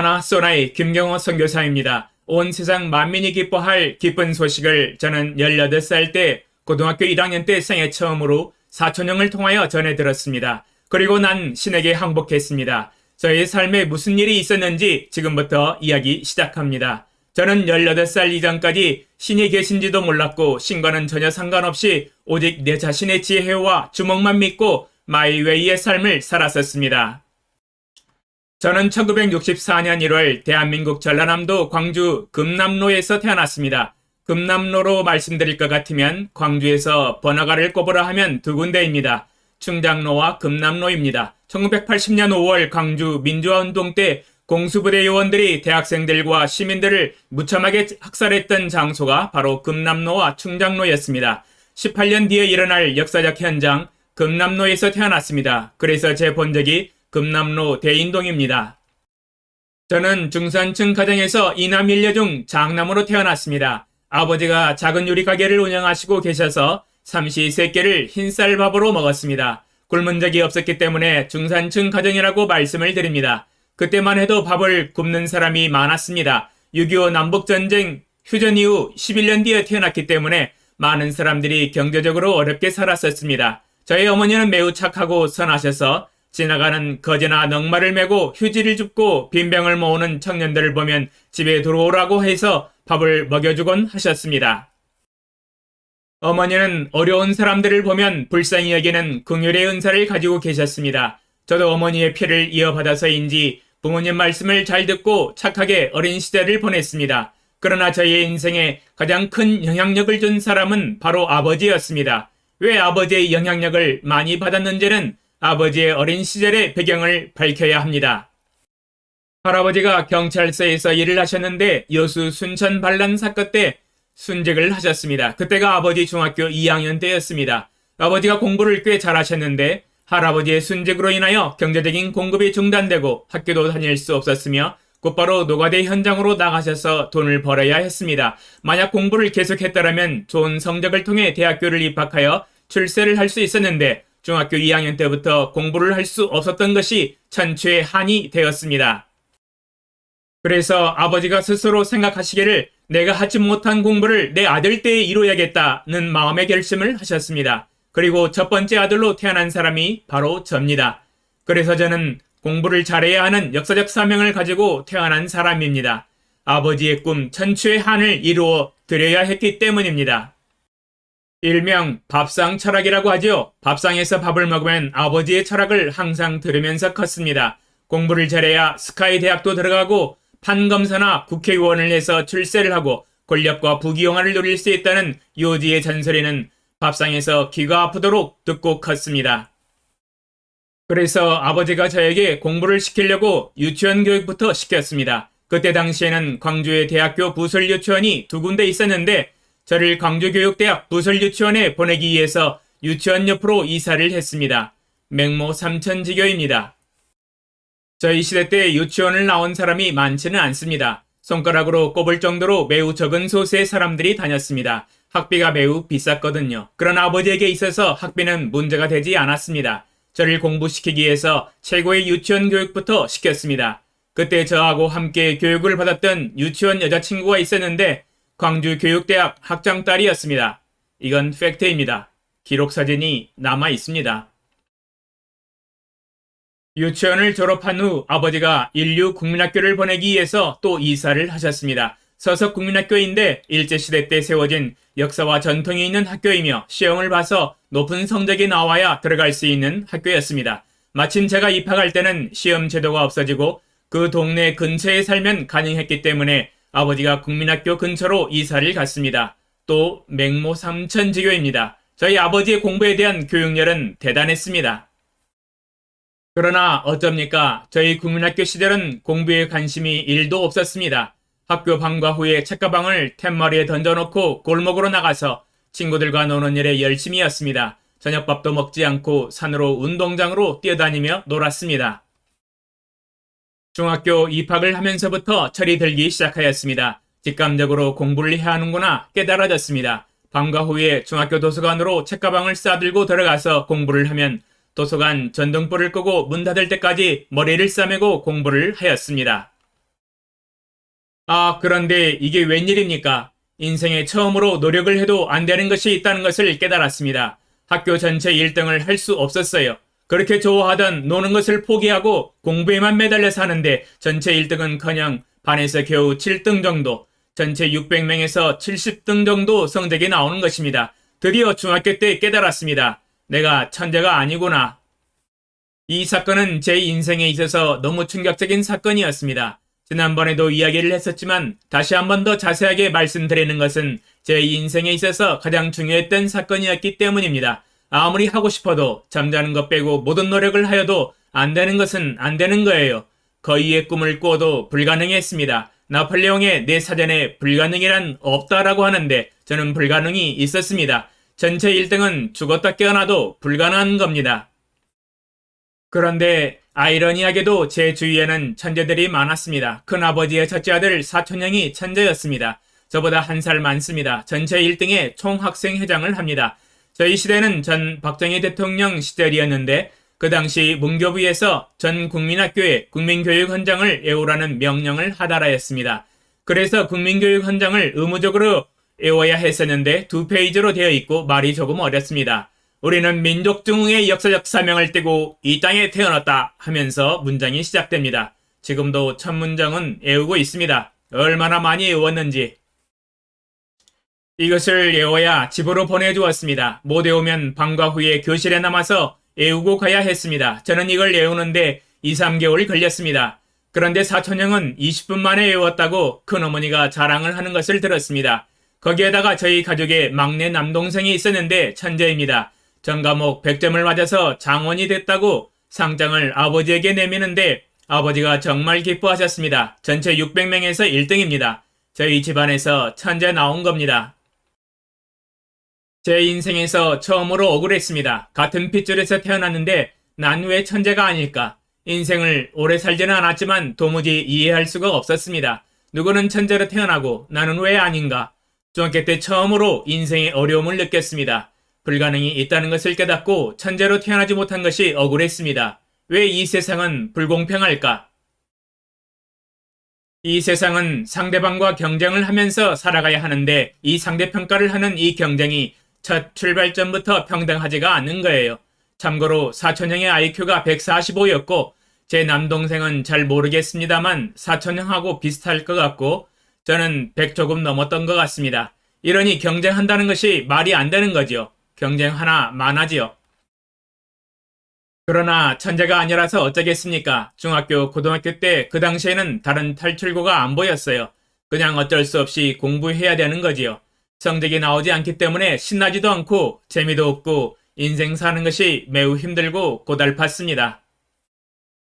아나소나의 김경호 선교사입니다. 온 세상 만민이 기뻐할 기쁜 소식을 저는 18살 때 고등학교 1학년 때 생애 처음으로 사촌형을 통하여 전해 들었습니다. 그리고 난 신에게 항복했습니다. 저의 삶에 무슨 일이 있었는지 지금부터 이야기 시작합니다. 저는 18살 이전까지 신이 계신지도 몰랐고 신과는 전혀 상관없이 오직 내 자신의 지혜와 주먹만 믿고 마이웨이의 삶을 살았었습니다. 저는 1964년 1월 대한민국 전라남도 광주 금남로에서 태어났습니다. 금남로로 말씀드릴 것 같으면 광주에서 번화가를 꼽으라 하면 두 군데입니다. 충장로와 금남로입니다. 1980년 5월 광주 민주화운동 때 공수부대 요원들이 대학생들과 시민들을 무참하게 학살했던 장소가 바로 금남로와 충장로였습니다. 18년 뒤에 일어날 역사적 현장 금남로에서 태어났습니다. 그래서 제 본적이 금남로 대인동입니다. 저는 중산층 가정에서 이남 일녀 중 장남으로 태어났습니다. 아버지가 작은 요리가게를 운영하시고 계셔서 삼시세끼를 흰쌀밥으로 먹었습니다. 굶은 적이 없었기 때문에 중산층 가정이라고 말씀을 드립니다. 그때만 해도 밥을 굶는 사람이 많았습니다. 6.25 남북전쟁 휴전 이후 11년 뒤에 태어났기 때문에 많은 사람들이 경제적으로 어렵게 살았었습니다. 저희 어머니는 매우 착하고 선하셔서 지나가는 거지나 넉마를 메고 휴지를 줍고 빈병을 모으는 청년들을 보면 집에 들어오라고 해서 밥을 먹여주곤 하셨습니다. 어머니는 어려운 사람들을 보면 불쌍히 여기는 긍휼의 은사를 가지고 계셨습니다. 저도 어머니의 피를 이어받아서인지 부모님 말씀을 잘 듣고 착하게 어린 시절을 보냈습니다. 그러나 저의 인생에 가장 큰 영향력을 준 사람은 바로 아버지였습니다. 왜 아버지의 영향력을 많이 받았는지는 아버지의 어린 시절의 배경을 밝혀야 합니다. 할아버지가 경찰서에서 일을 하셨는데 여수 순천 반란 사건 때 순직을 하셨습니다. 그때가 아버지 중학교 2학년 때였습니다. 아버지가 공부를 꽤 잘하셨는데 할아버지의 순직으로 인하여 경제적인 공급이 중단되고 학교도 다닐 수 없었으며 곧바로 노가대 현장으로 나가셔서 돈을 벌어야 했습니다. 만약 공부를 계속했더라면 좋은 성적을 통해 대학교를 입학하여 출세를 할 수 있었는데 중학교 2학년 때부터 공부를 할 수 없었던 것이 천추의 한이 되었습니다. 그래서 아버지가 스스로 생각하시기를 내가 하지 못한 공부를 내 아들 때에 이루어야겠다는 마음의 결심을 하셨습니다. 그리고 첫 번째 아들로 태어난 사람이 바로 저입니다. 그래서 저는 공부를 잘해야 하는 역사적 사명을 가지고 태어난 사람입니다. 아버지의 꿈 천추의 한을 이루어 드려야 했기 때문입니다. 일명 밥상 철학이라고 하죠. 밥상에서 밥을 먹으면 아버지의 철학을 항상 들으면서 컸습니다. 공부를 잘해야 스카이 대학도 들어가고 판검사나 국회의원을 해서 출세를 하고 권력과 부귀영화를 누릴 수 있다는 요지의 잔소리는 밥상에서 귀가 아프도록 듣고 컸습니다. 그래서 아버지가 저에게 공부를 시키려고 유치원 교육부터 시켰습니다. 그때 당시에는 광주의 대학교 부설유치원이 두 군데 있었는데 저를 광주교육대학 부설유치원에 보내기 위해서 유치원 옆으로 이사를 했습니다. 맹모 삼천지교입니다. 저희 시대 때 유치원을 나온 사람이 많지는 않습니다. 손가락으로 꼽을 정도로 매우 적은 소수의 사람들이 다녔습니다. 학비가 매우 비쌌거든요. 그러나 아버지에게 있어서 학비는 문제가 되지 않았습니다. 저를 공부시키기 위해서 최고의 유치원 교육부터 시켰습니다. 그때 저하고 함께 교육을 받았던 유치원 여자친구가 있었는데 광주교육대학 학장딸이었습니다. 이건 팩트입니다. 기록사진이 남아 있습니다. 유치원을 졸업한 후 아버지가 인류국민학교를 보내기 위해서 또 이사를 하셨습니다. 서석국민학교인데 일제시대 때 세워진 역사와 전통이 있는 학교이며 시험을 봐서 높은 성적이 나와야 들어갈 수 있는 학교였습니다. 마침 제가 입학할 때는 시험 제도가 없어지고 그 동네 근처에 살면 가능했기 때문에 아버지가 국민학교 근처로 이사를 갔습니다. 또 맹모 삼천지교입니다. 저희 아버지의 공부에 대한 교육열은 대단했습니다. 그러나 어쩝니까? 저희 국민학교 시절은 공부에 관심이 1도 없었습니다. 학교 방과 후에 책가방을 툇머리에 던져놓고 골목으로 나가서 친구들과 노는 일에 열심히였습니다. 저녁밥도 먹지 않고 산으로 운동장으로 뛰어다니며 놀았습니다. 중학교 입학을 하면서부터 철이 들기 시작하였습니다. 직감적으로 공부를 해야 하는구나 깨달아졌습니다. 방과 후에 중학교 도서관으로 책가방을 싸들고 들어가서 공부를 하면 도서관 전등불을 끄고 문 닫을 때까지 머리를 싸매고 공부를 하였습니다. 그런데 이게 웬일입니까? 인생에 처음으로 노력을 해도 안 되는 것이 있다는 것을 깨달았습니다. 학교 전체 1등을 할 수 없었어요. 그렇게 좋아하던 노는 것을 포기하고 공부에만 매달려서 하는데 전체 1등은커녕 반에서 겨우 7등 정도, 전체 600명에서 70등 정도 성적이 나오는 것입니다. 드디어 중학교 때 깨달았습니다. 내가 천재가 아니구나. 이 사건은 제 인생에 있어서 너무 충격적인 사건이었습니다. 지난번에도 이야기를 했었지만 다시 한 번 더 자세하게 말씀드리는 것은 제 인생에 있어서 가장 중요했던 사건이었기 때문입니다. 아무리 하고 싶어도 잠자는 것 빼고 모든 노력을 하여도 안 되는 것은 안 되는 거예요. 거위의 꿈을 꾸어도 불가능했습니다. 나폴레옹의 내 사전에 불가능이란 없다라고 하는데 저는 불가능이 있었습니다. 전체 1등은 죽었다 깨어나도 불가능한 겁니다. 그런데 아이러니하게도 제 주위에는 천재들이 많았습니다. 큰아버지의 첫째 아들 사촌형이 천재였습니다. 저보다 한 살 많습니다. 전체 1등의 총학생회장을 합니다. 저희 시대는 전 박정희 대통령 시절이었는데 그 당시 문교부에서 전 국민학교에 국민교육헌장을 외우라는 명령을 하달하였습니다. 그래서 국민교육헌장을 의무적으로 외워야 했었는데 2페이지로 되어 있고 말이 조금 어렵습니다. 우리는 민족중흥의 역사적 사명을 띠고 이 땅에 태어났다 하면서 문장이 시작됩니다. 지금도 첫 문장은 외우고 있습니다. 얼마나 많이 외웠는지. 이것을 외워야 집으로 보내주었습니다. 못 외우면 방과 후에 교실에 남아서 외우고 가야 했습니다. 저는 이걸 외우는데 2, 3개월 걸렸습니다. 그런데 사촌형은 20분 만에 외웠다고 큰어머니가 자랑을 하는 것을 들었습니다. 거기에다가 저희 가족에 막내 남동생이 있었는데 천재입니다. 전 과목 100점을 맞아서 장원이 됐다고 상장을 아버지에게 내미는데 아버지가 정말 기뻐하셨습니다. 전체 600명에서 1등입니다. 저희 집안에서 천재 나온 겁니다. 제 인생에서 처음으로 억울했습니다. 같은 핏줄에서 태어났는데 난 왜 천재가 아닐까? 인생을 오래 살지는 않았지만 도무지 이해할 수가 없었습니다. 누구는 천재로 태어나고 나는 왜 아닌가? 중학교 때 처음으로 인생의 어려움을 느꼈습니다. 불가능이 있다는 것을 깨닫고 천재로 태어나지 못한 것이 억울했습니다. 왜 이 세상은 불공평할까? 이 세상은 상대방과 경쟁을 하면서 살아가야 하는데 이 상대평가를 하는 이 경쟁이 첫 출발점부터 평등하지가 않는 거예요. 참고로 사촌형의 IQ가 145였고 제 남동생은 잘 모르겠습니다만 사촌형하고 비슷할 것 같고 저는 100 조금 넘었던 것 같습니다. 이러니 경쟁한다는 것이 말이 안 되는 거죠. 경쟁 하나 많아지요. 그러나 천재가 아니라서 어쩌겠습니까? 중학교, 고등학교 때 그 당시에는 다른 탈출구가 안 보였어요. 그냥 어쩔 수 없이 공부해야 되는 거지요. 성적이 나오지 않기 때문에 신나지도 않고 재미도 없고 인생 사는 것이 매우 힘들고 고달팠습니다.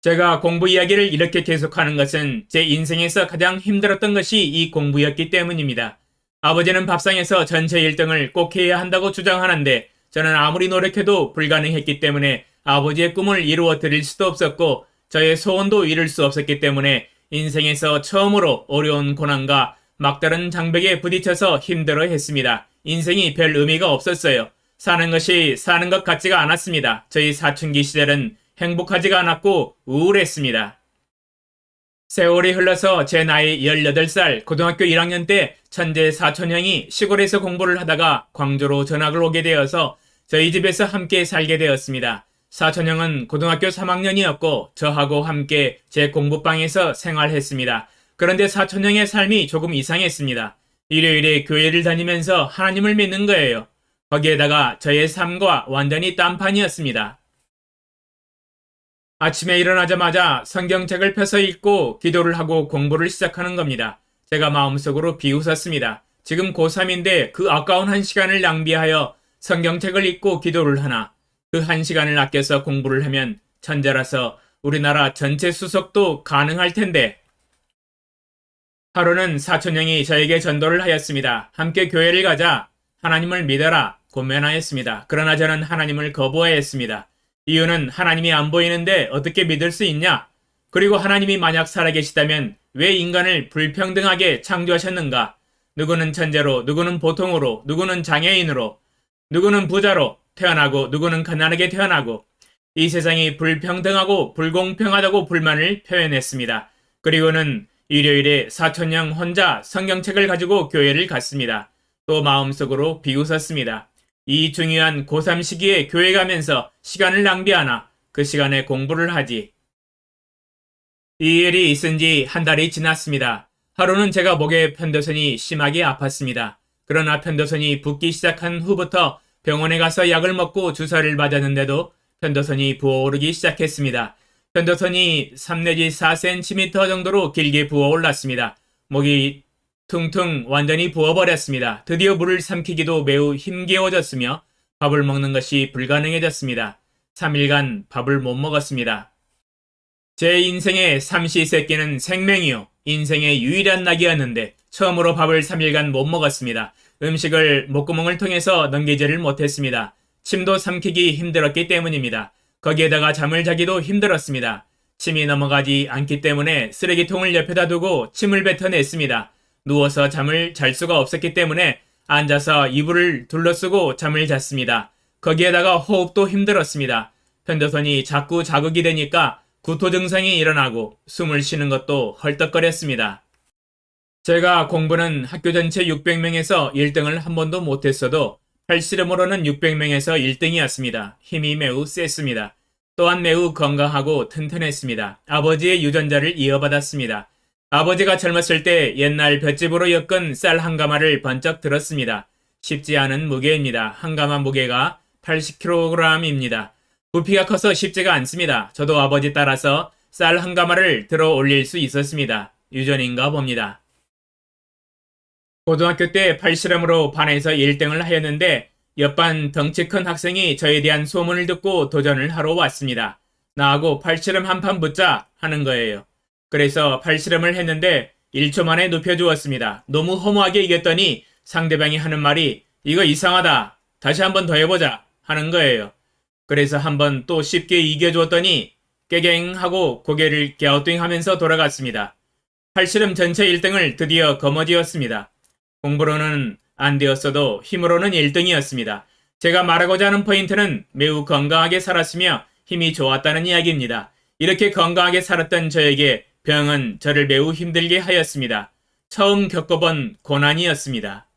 제가 공부 이야기를 이렇게 계속하는 것은 제 인생에서 가장 힘들었던 것이 이 공부였기 때문입니다. 아버지는 밥상에서 전체 1등을 꼭 해야 한다고 주장하는데 저는 아무리 노력해도 불가능했기 때문에 아버지의 꿈을 이루어 드릴 수도 없었고 저의 소원도 이룰 수 없었기 때문에 인생에서 처음으로 어려운 고난과 막다른 장벽에 부딪혀서 힘들어 했습니다. 인생이 별 의미가 없었어요. 사는 것이 사는 것 같지가 않았습니다. 저희 사춘기 시절은 행복하지가 않았고 우울했습니다. 세월이 흘러서 제 나이 18살 고등학교 1학년 때 천재 사촌형이 시골에서 공부를 하다가 광주로 전학을 오게 되어서 저희 집에서 함께 살게 되었습니다. 사촌형은 고등학교 3학년이었고 저하고 함께 제 공부방에서 생활했습니다. 그런데 사촌형의 삶이 조금 이상했습니다. 일요일에 교회를 다니면서 하나님을 믿는 거예요. 거기에다가 저의 삶과 완전히 딴판이었습니다. 아침에 일어나자마자 성경책을 펴서 읽고 기도를 하고 공부를 시작하는 겁니다. 제가 마음속으로 비웃었습니다. 지금 고3인데 그 아까운 1시간을 낭비하여 성경책을 읽고 기도를 하나. 그 1시간을 아껴서 공부를 하면 천재라서 우리나라 전체 수석도 가능할 텐데. 하루는 사촌형이 저에게 전도를 하였습니다. 함께 교회를 가자. 하나님을 믿어라. 고면하였습니다. 그러나 저는 하나님을 거부하였습니다. 이유는 하나님이 안 보이는데 어떻게 믿을 수 있냐? 그리고 하나님이 만약 살아계시다면 왜 인간을 불평등하게 창조하셨는가? 누구는 천재로, 누구는 보통으로, 누구는 장애인으로, 누구는 부자로 태어나고 누구는 가난하게 태어나고 이 세상이 불평등하고 불공평하다고 불만을 표현했습니다. 그리고는 일요일에 사촌형 혼자 성경책을 가지고 교회를 갔습니다. 또 마음속으로 비웃었습니다. 이 중요한 고3 시기에 교회 가면서 시간을 낭비하나 그 시간에 공부를 하지. 이 일이 있은 지 한 달이 지났습니다. 하루는 제가 목에 편도선이 심하게 아팠습니다. 그러나 편도선이 붓기 시작한 후부터 병원에 가서 약을 먹고 주사를 맞았는데도 편도선이 부어오르기 시작했습니다. 편도선이 3 내지 4cm 정도로 길게 부어올랐습니다. 목이 퉁퉁 완전히 부어버렸습니다. 드디어 물을 삼키기도 매우 힘겨워졌으며 밥을 먹는 것이 불가능해졌습니다. 3일간 밥을 못 먹었습니다. 제 인생의 삼시세끼는 생명이요. 인생의 유일한 낙이었는데 처음으로 밥을 3일간 못 먹었습니다. 음식을 목구멍을 통해서 넘기지를 못했습니다. 침도 삼키기 힘들었기 때문입니다. 거기에다가 잠을 자기도 힘들었습니다. 침이 넘어가지 않기 때문에 쓰레기통을 옆에다 두고 침을 뱉어냈습니다. 누워서 잠을 잘 수가 없었기 때문에 앉아서 이불을 둘러쓰고 잠을 잤습니다. 거기에다가 호흡도 힘들었습니다. 편도선이 자꾸 자극이 되니까 구토 증상이 일어나고 숨을 쉬는 것도 헐떡거렸습니다. 제가 공부는 학교 전체 600명에서 1등을 한 번도 못했어도 팔씨름으로는 600명에서 1등이었습니다. 힘이 매우 셌습니다. 또한 매우 건강하고 튼튼했습니다. 아버지의 유전자를 이어받았습니다. 아버지가 젊었을 때 옛날 볏짚으로 엮은 쌀 한 가마를 번쩍 들었습니다. 쉽지 않은 무게입니다. 한 가마 무게가 80kg입니다. 부피가 커서 쉽지가 않습니다. 저도 아버지 따라서 쌀 한 가마를 들어 올릴 수 있었습니다. 유전인가 봅니다. 고등학교 때 팔씨름으로 반에서 1등을 하였는데 옆반 덩치 큰 학생이 저에 대한 소문을 듣고 도전을 하러 왔습니다. 나하고 팔씨름 한 판 붙자 하는 거예요. 그래서 팔씨름을 했는데 1초 만에 눕혀주었습니다. 너무 허무하게 이겼더니 상대방이 하는 말이 이거 이상하다. 다시 한 번 더 해보자 하는 거예요. 그래서 한 번 또 쉽게 이겨주었더니 깨갱 하고 고개를 갸우뚱하면서 돌아갔습니다. 팔씨름 전체 1등을 드디어 거머쥐었습니다. 공부로는 안 되었어도 힘으로는 1등이었습니다. 제가 말하고자 하는 포인트는 매우 건강하게 살았으며 힘이 좋았다는 이야기입니다. 이렇게 건강하게 살았던 저에게 병은 저를 매우 힘들게 하였습니다. 처음 겪어본 고난이었습니다.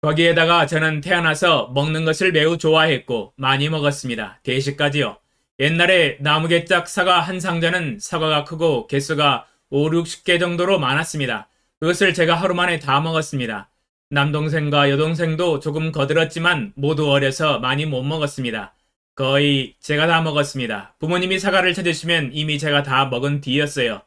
거기에다가 저는 태어나서 먹는 것을 매우 좋아했고 많이 먹었습니다. 대식까지요. 옛날에 나무개짝 사과 한 상자는 사과가 크고 개수가 5, 60개 정도로 많았습니다. 그것을 제가 하루 만에 다 먹었습니다. 남동생과 여동생도 조금 거들었지만 모두 어려서 많이 못 먹었습니다. 거의 제가 다 먹었습니다. 부모님이 사과를 찾으시면 이미 제가 다 먹은 뒤였어요.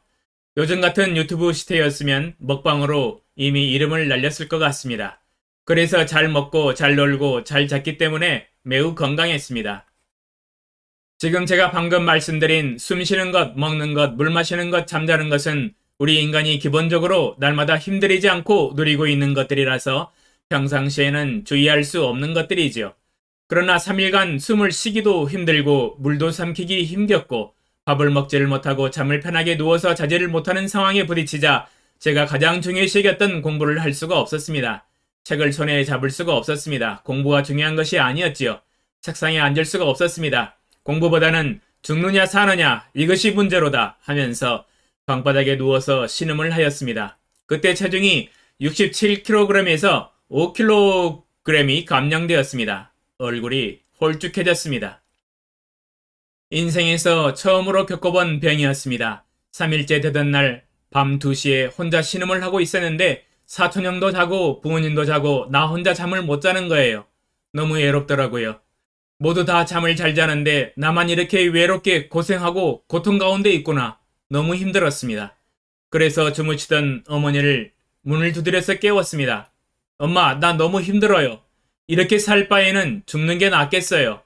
요즘 같은 유튜브 시대였으면 먹방으로 이미 이름을 날렸을 것 같습니다. 그래서 잘 먹고 잘 놀고 잘 잤기 때문에 매우 건강했습니다. 지금 제가 방금 말씀드린 숨 쉬는 것, 먹는 것, 물 마시는 것, 잠자는 것은 우리 인간이 기본적으로 날마다 힘들이지 않고 누리고 있는 것들이라서 평상시에는 주의할 수 없는 것들이지요. 그러나 3일간 숨을 쉬기도 힘들고 물도 삼키기 힘겼고 밥을 먹지를 못하고 잠을 편하게 누워서 자지를 못하는 상황에 부딪히자 제가 가장 중요시 여겼던 공부를 할 수가 없었습니다. 책을 손에 잡을 수가 없었습니다. 공부가 중요한 것이 아니었지요. 책상에 앉을 수가 없었습니다. 공부보다는 죽느냐 사느냐 이것이 문제로다 하면서 방바닥에 누워서 신음을 하였습니다. 그때 체중이 67kg에서 5kg이 감량되었습니다. 얼굴이 홀쭉해졌습니다. 인생에서 처음으로 겪어본 병이었습니다. 3일째 되던 날 밤 2시에 혼자 신음을 하고 있었는데 사촌형도 자고 부모님도 자고 나 혼자 잠을 못 자는 거예요. 너무 외롭더라고요. 모두 다 잠을 잘 자는데 나만 이렇게 외롭게 고생하고 고통 가운데 있구나. 너무 힘들었습니다. 그래서 주무시던 어머니를 문을 두드려서 깨웠습니다. 엄마, 나 너무 힘들어요. 이렇게 살 바에는 죽는 게 낫겠어요.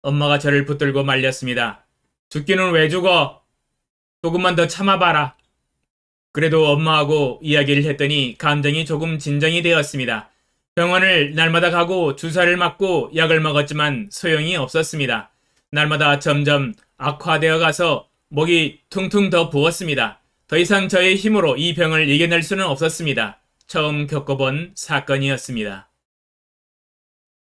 엄마가 저를 붙들고 말렸습니다. 죽기는 왜 죽어? 조금만 더 참아봐라. 그래도 엄마하고 이야기를 했더니 감정이 조금 진정이 되었습니다. 병원을 날마다 가고 주사를 맞고 약을 먹었지만 소용이 없었습니다. 날마다 점점 악화되어 가서 목이 퉁퉁 더 부었습니다. 더 이상 저의 힘으로 이 병을 이겨낼 수는 없었습니다. 처음 겪어본 사건이었습니다.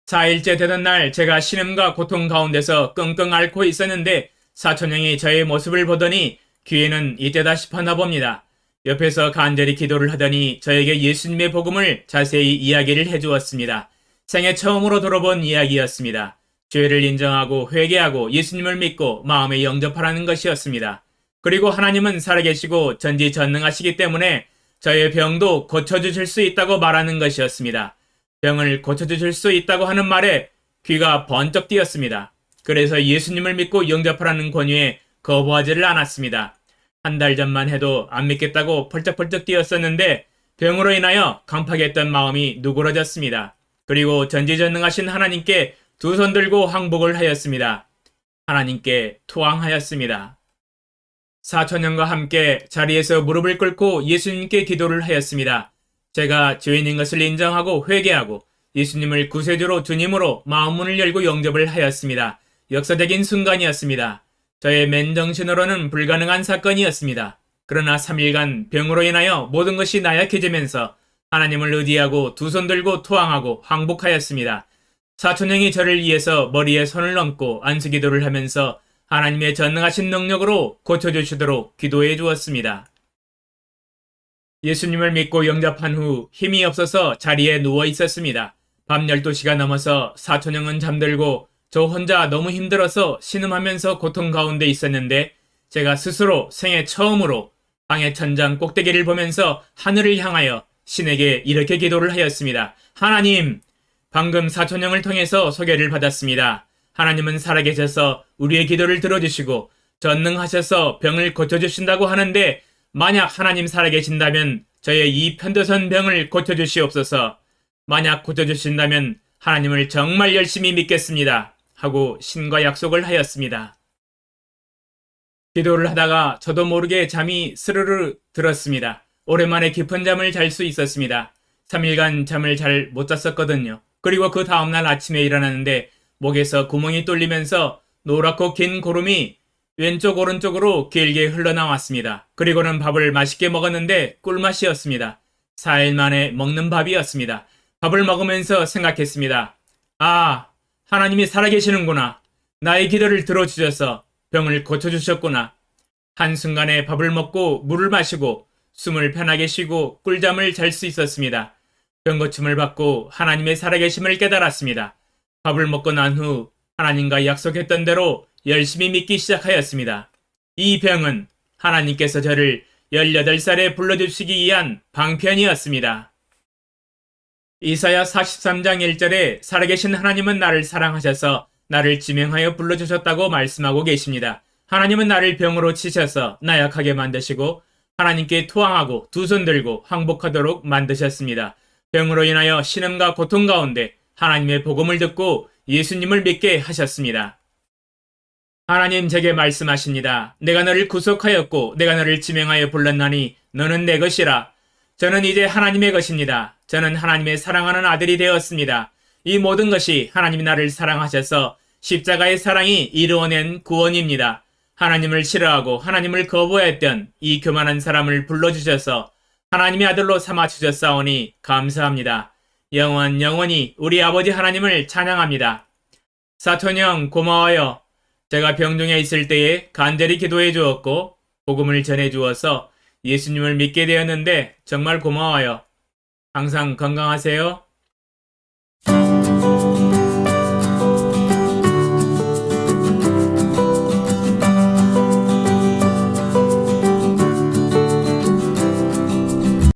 4일째 되던 날 제가 신음과 고통 가운데서 끙끙 앓고 있었는데 사촌형이 저의 모습을 보더니 기회는 이때다 싶었나 봅니다. 옆에서 간절히 기도를 하더니 저에게 예수님의 복음을 자세히 이야기를 해주었습니다. 생애 처음으로 들어본 이야기였습니다. 죄를 인정하고 회개하고 예수님을 믿고 마음에 영접하라는 것이었습니다. 그리고 하나님은 살아계시고 전지전능하시기 때문에 저의 병도 고쳐주실 수 있다고 말하는 것이었습니다. 병을 고쳐주실 수 있다고 하는 말에 귀가 번쩍 뛰었습니다. 그래서 예수님을 믿고 영접하라는 권유에 거부하지를 않았습니다. 한 달 전만 해도 안 믿겠다고 펄쩍펄쩍 뛰었었는데 병으로 인하여 강팍했던 마음이 누그러졌습니다. 그리고 전지전능하신 하나님께 두 손 들고 항복을 하였습니다. 하나님께 투항하였습니다. 사촌형과 함께 자리에서 무릎을 꿇고 예수님께 기도를 하였습니다. 제가 죄인인 것을 인정하고 회개하고 예수님을 구세주로 주님으로 마음문을 열고 영접을 하였습니다. 역사적인 순간이었습니다. 저의 맨정신으로는 불가능한 사건이었습니다. 그러나 3일간 병으로 인하여 모든 것이 나약해지면서 하나님을 의지하고 두 손 들고 투항하고 항복하였습니다. 사촌형이 저를 위해서 머리에 손을 얹고 안수기도를 하면서 하나님의 전능하신 능력으로 고쳐주시도록 기도해 주었습니다. 예수님을 믿고 영접한 후 힘이 없어서 자리에 누워 있었습니다. 밤 12시가 넘어서 사촌형은 잠들고 저 혼자 너무 힘들어서 신음하면서 고통 가운데 있었는데 제가 스스로 생애 처음으로 방의 천장 꼭대기를 보면서 하늘을 향하여 신에게 이렇게 기도를 하였습니다. 하나님, 방금 사촌형을 통해서 소개를 받았습니다. 하나님은 살아계셔서 우리의 기도를 들어주시고 전능하셔서 병을 고쳐주신다고 하는데 만약 하나님 살아계신다면 저의 이 편도선 병을 고쳐주시옵소서. 만약 고쳐주신다면 하나님을 정말 열심히 믿겠습니다. 하고 신과 약속을 하였습니다. 기도를 하다가 저도 모르게 잠이 스르르 들었습니다. 오랜만에 깊은 잠을 잘 수 있었습니다. 3일간 잠을 잘 못 잤었거든요. 그리고 그 다음날 아침에 일어났는데 목에서 구멍이 뚫리면서 노랗고 긴 고름이 왼쪽 오른쪽으로 길게 흘러나왔습니다. 그리고는 밥을 맛있게 먹었는데 꿀맛이었습니다. 4일 만에 먹는 밥이었습니다. 밥을 먹으면서 생각했습니다. 아, 하나님이 살아계시는구나. 나의 기도를 들어주셔서 병을 고쳐주셨구나. 한순간에 밥을 먹고 물을 마시고 숨을 편하게 쉬고 꿀잠을 잘 수 있었습니다. 병고침을 받고 하나님의 살아계심을 깨달았습니다. 밥을 먹고 난 후 하나님과 약속했던 대로 열심히 믿기 시작하였습니다. 이 병은 하나님께서 저를 18살에 불러주시기 위한 방편이었습니다. 이사야 43장 1절에 살아계신 하나님은 나를 사랑하셔서 나를 지명하여 불러주셨다고 말씀하고 계십니다. 하나님은 나를 병으로 치셔서 나약하게 만드시고 하나님께 투항하고 두 손 들고 항복하도록 만드셨습니다. 병으로 인하여 신음과 고통 가운데 하나님의 복음을 듣고 예수님을 믿게 하셨습니다. 하나님 제게 말씀하십니다. 내가 너를 구속하였고 내가 너를 지명하여 불렀나니 너는 내 것이라. 저는 이제 하나님의 것입니다. 저는 하나님의 사랑하는 아들이 되었습니다. 이 모든 것이 하나님이 나를 사랑하셔서 십자가의 사랑이 이루어낸 구원입니다. 하나님을 싫어하고 하나님을 거부했던 이 교만한 사람을 불러주셔서 하나님의 아들로 삼아주셨사오니 감사합니다. 영원히 우리 아버지 하나님을 찬양합니다. 사촌형 고마워요. 제가 병중에 있을 때에 간절히 기도해 주었고 복음을 전해 주어서 예수님을 믿게 되었는데 정말 고마워요. 항상 건강하세요.